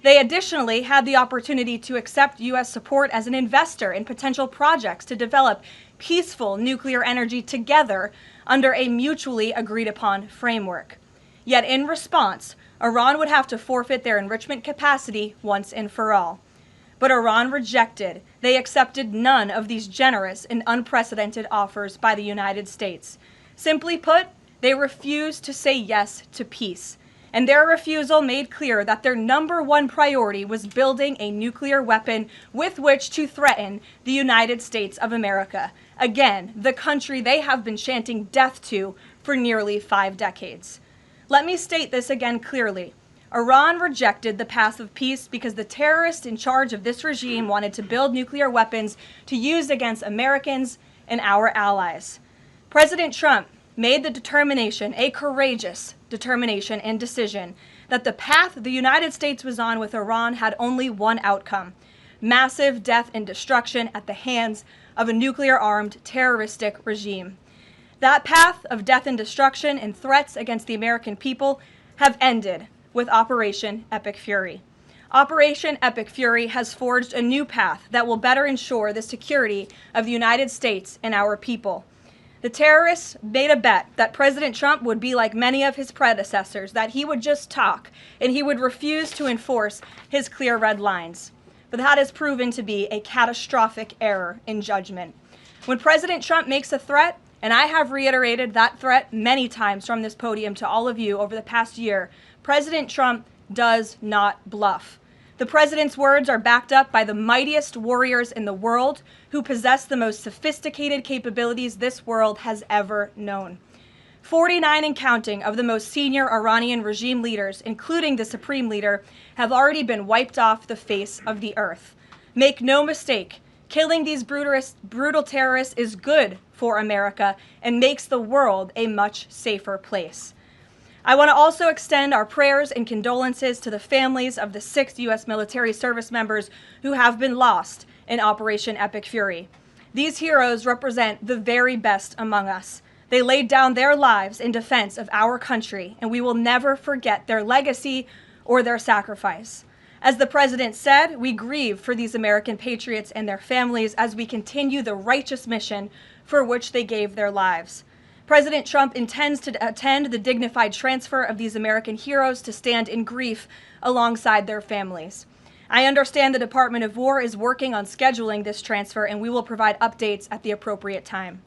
They additionally had the opportunity to accept U.S. support as an investor in potential projects to develop peaceful nuclear energy together under a mutually agreed upon framework. Yet in response, Iran would have to forfeit their enrichment capacity once and for all. But Iran rejected. They accepted none of these generous and unprecedented offers by the United States. Simply put, they refused to say yes to peace. And their refusal made clear that their number one priority was building a nuclear weapon with which to threaten the United States of America. Again, the country they have been chanting death to for nearly 5 decades. Let me state this again clearly. Iran rejected the path of peace because the terrorists in charge of this regime wanted to build nuclear weapons to use against Americans and our allies. President Trump made the determination, a courageous determination and decision, that the path the United States was on with Iran had only one outcome: massive death and destruction at the hands of a nuclear-armed terroristic regime. That path of death and destruction and threats against the American people have ended with Operation Epic Fury. Operation Epic Fury has forged a new path that will better ensure the security of the United States and our people. The terrorists made a bet that President Trump would be like many of his predecessors, that he would just talk and he would refuse to enforce his clear red lines. But that has proven to be a catastrophic error in judgment. When President Trump makes a threat, and I have reiterated that threat many times from this podium to all of you over the past year, President Trump does not bluff. The president's words are backed up by the mightiest warriors in the world who possess the most sophisticated capabilities this world has ever known. 49 and counting of the most senior Iranian regime leaders, including the supreme leader, have already been wiped off the face of the earth. Make no mistake, killing these brutal terrorists is good for America and makes the world a much safer place. I want to also extend our prayers and condolences to the families of the 6 U.S. military service members who have been lost in Operation Epic Fury. These heroes represent the very best among us. They laid down their lives in defense of our country, and we will never forget their legacy or their sacrifice. As the president said, we grieve for these American patriots and their families as we continue the righteous mission for which they gave their lives. President Trump intends to attend the dignified transfer of these American heroes to stand in grief alongside their families. I understand the Department of War is working on scheduling this transfer, and we will provide updates at the appropriate time.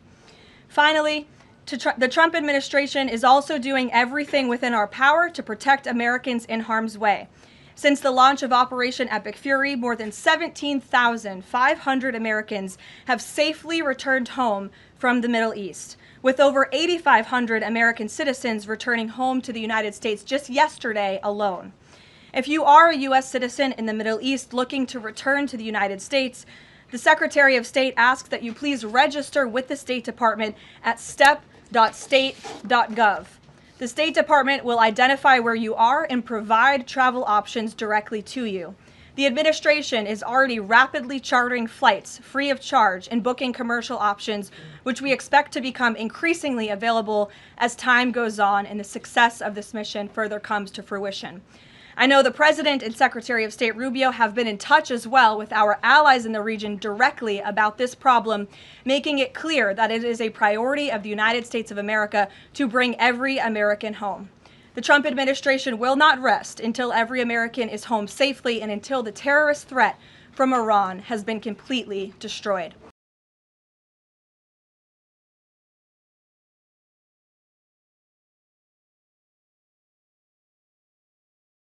Finally, the Trump administration is also doing everything within our power to protect Americans in harm's way. Since the launch of Operation Epic Fury, more than 17,500 Americans have safely returned home from the Middle East, with over 8,500 American citizens returning home to the United States just yesterday alone. If you are a U.S. citizen in the Middle East looking to return to the United States, the Secretary of State asks that you please register with the State Department at step.state.gov. The State Department will identify where you are and provide travel options directly to you. The administration is already rapidly chartering flights free of charge and booking commercial options, which we expect to become increasingly available as time goes on and the success of this mission further comes to fruition. I know the President and Secretary of State Rubio have been in touch as well with our allies in the region directly about this problem, making it clear that it is a priority of the United States of America to bring every American home. The Trump administration will not rest until every American is home safely and until the terrorist threat from Iran has been completely destroyed.